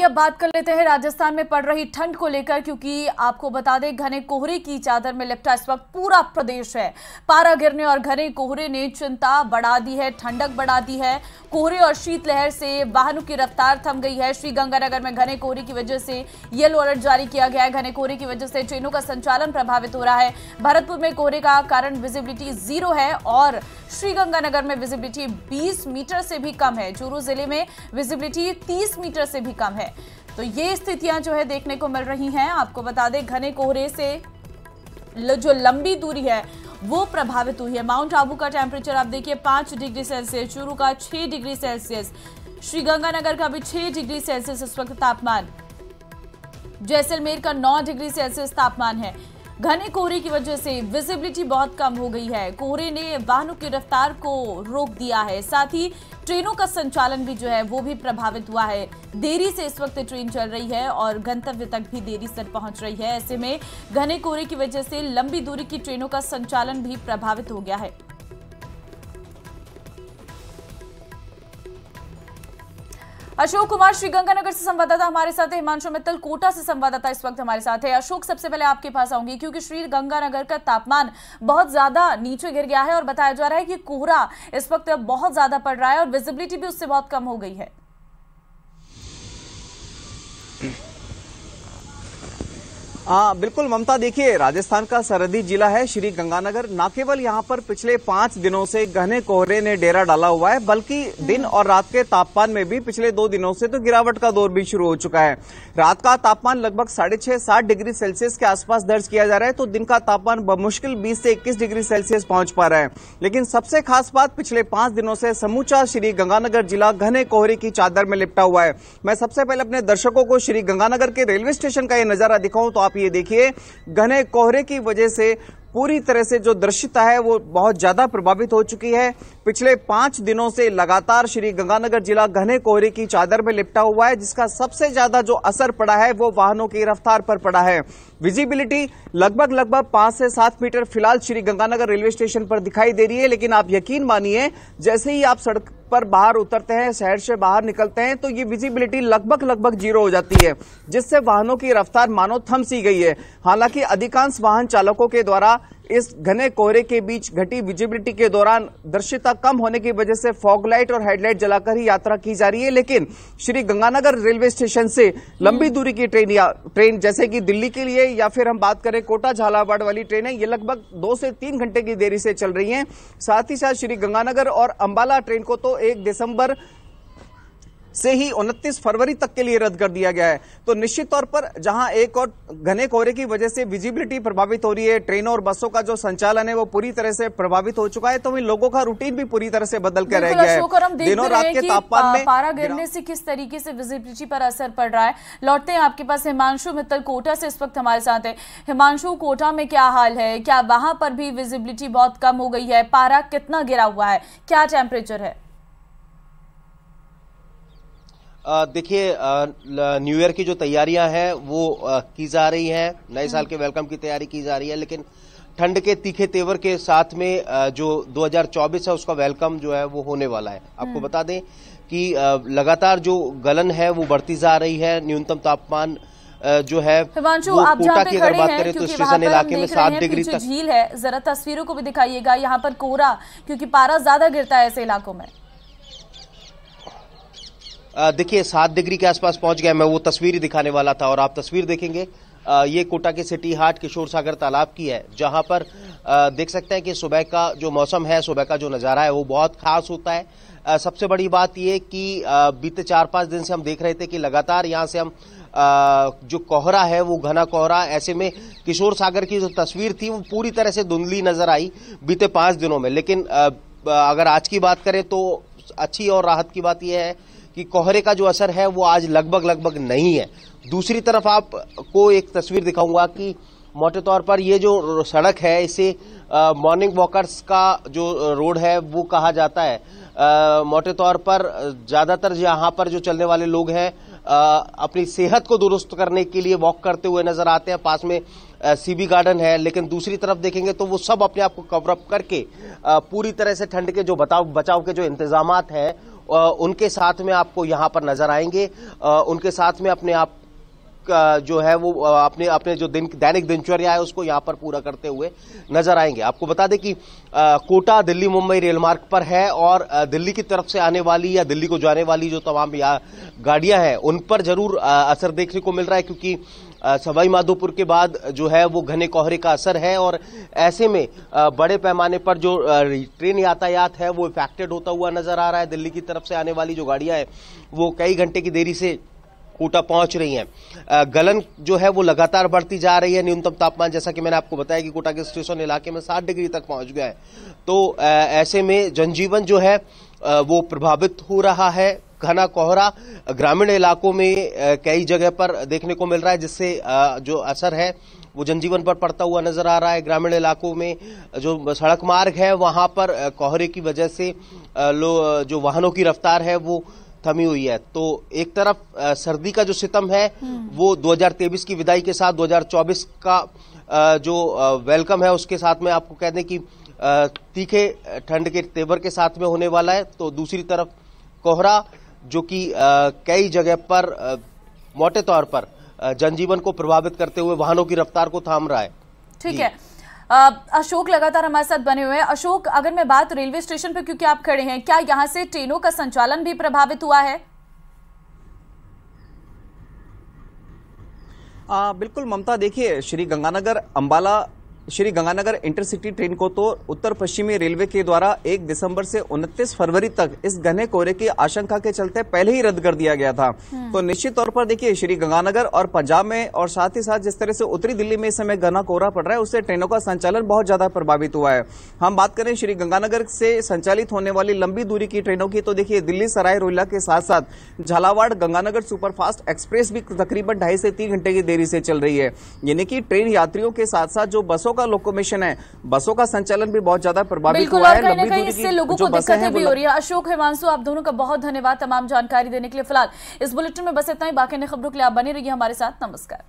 देखिए, अब बात कर लेते हैं राजस्थान में पड़ रही ठंड को लेकर, क्योंकि आपको बता दें घने कोहरे की चादर में लिपटा इस वक्त पूरा प्रदेश है। पारा गिरने और घने कोहरे ने चिंता बढ़ा दी है, ठंडक बढ़ा दी है। कोहरे और शीतलहर से वाहनों की रफ्तार थम गई है। श्रीगंगानगर में घने कोहरे की वजह से येलो अलर्ट जारी किया गया है। घने कोहरे की वजह से ट्रेनों का संचालन प्रभावित हो रहा है। भरतपुर में कोहरे का कारण विजिबिलिटी 0 है और श्रीगंगानगर में विजिबिलिटी 20 मीटर से भी कम है। चूरू जिले में विजिबिलिटी 30 मीटर से भी कम है। तो ये स्थितियां जो है देखने को मिल रही हैं। आपको बता दें घने कोहरे से जो लंबी दूरी है वो प्रभावित हुई है। माउंट आबू का टेम्परेचर आप देखिए 5 डिग्री सेल्सियस, चूरू का 6 डिग्री सेल्सियस, श्रीगंगानगर का भी 6 डिग्री सेल्सियस इस वक्त तापमान, जैसलमेर का 9 डिग्री सेल्सियस तापमान है। घने कोहरे की वजह से विजिबिलिटी बहुत कम हो गई है। कोहरे ने वाहनों की रफ्तार को रोक दिया है, साथ ही ट्रेनों का संचालन भी जो है वो भी प्रभावित हुआ है। देरी से इस वक्त ट्रेन चल रही है और गंतव्य तक भी देरी से पहुंच रही है। ऐसे में घने कोहरे की वजह से लंबी दूरी की ट्रेनों का संचालन भी प्रभावित हो गया है। अशोक कुमार श्रीगंगानगर से संवाददाता हमारे साथ है। हिमांशु मित्तल कोटा से संवाददाता इस वक्त हमारे साथ है। अशोक, सबसे पहले आपके पास आऊंगी क्योंकि श्रीगंगानगर का तापमान बहुत ज्यादा नीचे गिर गया है और बताया जा रहा है कि कोहरा इस वक्त बहुत ज्यादा पड़ रहा है और विजिबिलिटी भी उससे बहुत कम हो गई है। हाँ बिल्कुल ममता, देखिए राजस्थान का सरहदी जिला है श्रीगंगानगर। न केवल यहाँ पर पिछले 5 दिनों से घने कोहरे ने डेरा डाला हुआ है, बल्कि दिन और रात के तापमान में भी पिछले 2 दिनों से तो गिरावट का दौर भी शुरू हो चुका है। रात का तापमान लगभग 6.5-7 डिग्री सेल्सियस के आसपास दर्ज किया जा रहा है, तो दिन का तापमान बमुश्किल 20 से 21 डिग्री सेल्सियस पहुंच पा रहा है। लेकिन सबसे खास बात, पिछले 5 दिनों से समूचा श्रीगंगानगर जिला घने कोहरे की चादर में लिपटा हुआ है। मैं सबसे पहले अपने दर्शकों को श्रीगंगानगर के रेलवे स्टेशन का ये नजारा दिखाऊं तो आप ये देखिए, घने कोहरे की वजह से पूरी तरह से जो दृश्यता है वो बहुत ज्यादा प्रभावित हो चुकी है। पिछले 5 दिनों से लगातार श्रीगंगानगर जिला घने कोहरे की चादर में लिपटा हुआ है, जिसका सबसे ज्यादा जो असर पड़ा है वो वाहनों की रफ्तार पर पड़ा है। विजिबिलिटी लगभग 5 से 7 मीटर फिलहाल श्रीगंगानगर रेलवे स्टेशन पर दिखाई दे रही है, लेकिन आप यकीन मानिए जैसे ही आप सड़क पर बाहर उतरते हैं, शहर से बाहर निकलते हैं, तो ये विजिबिलिटी लगभग 0 हो जाती है, जिससे वाहनों की रफ्तार मानो थम सी गई है। हालांकि अधिकांश वाहन चालकों के द्वारा इस घने कोहरे के बीच घटी विजिबिलिटी के दौरान दृश्यता कम होने की वजह से फॉग लाइट और हेडलाइट जलाकर ही यात्रा की जा रही है। लेकिन श्रीगंगानगर रेलवे स्टेशन से लंबी दूरी की ट्रेन जैसे कि दिल्ली के लिए या फिर हम बात करें कोटा झालावाड़ वाली ट्रेनें, ये लगभग 2 से 3 घंटे की देरी से चल रही हैं। साथ ही साथ श्रीगंगानगर और अंबाला ट्रेन को तो 1 दिसंबर से ही 29 फरवरी तक के लिए रद्द कर दिया गया है। तो निश्चित तौर पर जहां एक और घने कोहरे की वजह से विजिबिलिटी प्रभावित हो रही है, ट्रेनों और बसों का जो संचालन है वो पूरी तरह से प्रभावित हो चुका है, तो इन लोगों का रूटीन भी पूरी तरह से बदल कर रह गया है। दिनों रात के तापमान में पारा गिरने से किस तरीके से विजिबिलिटी पर असर पड़ रहा है। लौटते हैं आपके पास, हिमांशु मित्तल कोटा से इस वक्त हमारे साथ है। हिमांशु, कोटा में क्या हाल है? क्या वहां पर भी विजिबिलिटी बहुत कम हो गई है? पारा कितना गिरा हुआ है? क्या टेम्परेचर है? देखिए, न्यू ईयर की जो तैयारियां हैं वो की जा रही हैं, नए साल के वेलकम की तैयारी की जा रही है, लेकिन ठंड के तीखे तेवर के साथ में जो 2024 है उसका वेलकम जो है वो होने वाला है। आपको बता दें कि लगातार जो गलन है वो बढ़ती जा रही है। न्यूनतम तापमान जो है हिमांशु, आप जहां पे खड़े हैं, तो स्टेशन इलाके में 7 डिग्री तक झील है, जरा तस्वीरों को भी दिखाइएगा। यहाँ पर कोहरा, क्योंकि पारा ज्यादा गिरता है ऐसे इलाकों में। देखिए 7 डिग्री के आसपास पहुंच गया। मैं वो तस्वीर ही दिखाने वाला था और आप तस्वीर देखेंगे। ये कोटा के सिटी हाट किशोर सागर तालाब की है, जहां पर देख सकते हैं कि सुबह का जो मौसम है, सुबह का जो नज़ारा है वो बहुत खास होता है। सबसे बड़ी बात ये कि बीते 4-5 दिन से हम देख रहे थे कि लगातार यहाँ से हम जो कोहरा है वो घना कोहरा, ऐसे में किशोर सागर की जो तस्वीर थी वो पूरी तरह से धुंधली नजर आई बीते 5 दिनों में। लेकिन अगर आज की बात करें तो अच्छी और राहत की बात यह है कि कोहरे का जो असर है वो आज लगभग नहीं है। दूसरी तरफ आपको एक तस्वीर दिखाऊंगा कि मोटे तौर पर ये जो सड़क है इसे मॉर्निंग वॉकर्स का जो रोड है वो कहा जाता है। मोटे तौर पर ज्यादातर यहाँ पर जो चलने वाले लोग हैं अपनी सेहत को दुरुस्त करने के लिए वॉक करते हुए नजर आते हैं। पास में सीबी गार्डन है, लेकिन दूसरी तरफ देखेंगे तो वो सब अपने आप को कवर अप करके पूरी तरह से ठंड के जो बचाव के जो इंतजामात हैं उनके साथ में आपको यहां पर नजर आएंगे। उनके साथ में अपने आप जो है वो अपने अपने जो दैनिक दिनचर्या है उसको यहां पर पूरा करते हुए नजर आएंगे। आपको बता दें कि कोटा दिल्ली मुंबई रेल मार्ग पर है और दिल्ली की तरफ से आने वाली या दिल्ली को जाने वाली जो तमाम गाड़ियां हैं उन पर जरूर असर देखने को मिल रहा है, क्योंकि सवाई माधोपुर के बाद जो है वो घने कोहरे का असर है और ऐसे में बड़े पैमाने पर जो ट्रेन यातायात है वो इफेक्टेड होता हुआ नजर आ रहा है। दिल्ली की तरफ से आने वाली जो गाड़ियां हैं वो कई घंटे की देरी से कोटा पहुंच रही हैं। गलन जो है वो लगातार बढ़ती जा रही है। न्यूनतम तापमान जैसा कि मैंने आपको बताया कि कोटा के स्टेशन इलाके में 60 डिग्री तक पहुंच गया है। तो ऐसे में जनजीवन जो है वो प्रभावित हो रहा है। घना कोहरा ग्रामीण इलाकों में कई जगह पर देखने को मिल रहा है, जिससे जो असर है वो जनजीवन पर पड़ता हुआ नजर आ रहा है। ग्रामीण इलाकों में जो सड़क मार्ग है वहां पर कोहरे की वजह से जो वाहनों की रफ्तार है वो थमी हुई है। तो एक तरफ सर्दी का जो सितम है वो 2023 की विदाई के साथ 2024 का जो वेलकम है उसके साथ में आपको कह दें कि तीखे ठंड के तेवर के साथ में होने वाला है। तो दूसरी तरफ कोहरा जो कि कई जगह पर मोटे तौर पर जनजीवन को प्रभावित करते हुए वाहनों की रफ्तार को थाम रहा है। ठीक है, अशोक लगातार हमारे साथ बने हुए हैं। अशोक, अगर मैं बात रेलवे स्टेशन पर क्योंकि आप खड़े हैं, क्या यहां से ट्रेनों का संचालन भी प्रभावित हुआ है? बिल्कुल ममता, देखिए श्री गंगानगर इंटरसिटी ट्रेन को तो उत्तर पश्चिमी रेलवे के द्वारा 1 दिसंबर से 29 फरवरी तक इस घने कोहरे की आशंका के चलते पहले ही रद्द कर दिया गया था। तो निश्चित तौर पर देखिए श्री गंगानगर और पंजाब में और साथ ही साथ जिस तरह से उत्तरी दिल्ली में इस समय घना कोहरा पड़ रहा है उससे ट्रेनों का संचालन बहुत ज्यादा प्रभावित हुआ है। हम बात करें श्री गंगानगर से संचालित होने वाली लंबी दूरी की ट्रेनों की, तो देखिए दिल्ली सराय रोहिल्ला के साथ साथ झालावाड़ गंगानगर सुपरफास्ट एक्सप्रेस भी तकरीबन 2.5 से 3 घंटे की देरी से चल रही है। यानी कि ट्रेन यात्रियों के साथ साथ जो बसों का लोकोमोशन है, बसों का संचालन भी बहुत ज्यादा प्रभावित हुआ है। कहीं ना कहीं इससे लोगों को दिक्कतें भी हो रही है। अशोक, हिमांशु, आप दोनों का बहुत धन्यवाद तमाम जानकारी देने के लिए। फिलहाल इस बुलेटिन में बस इतना ही। बाकी खबरों के लिए आप बने रहिए हमारे साथ। नमस्कार।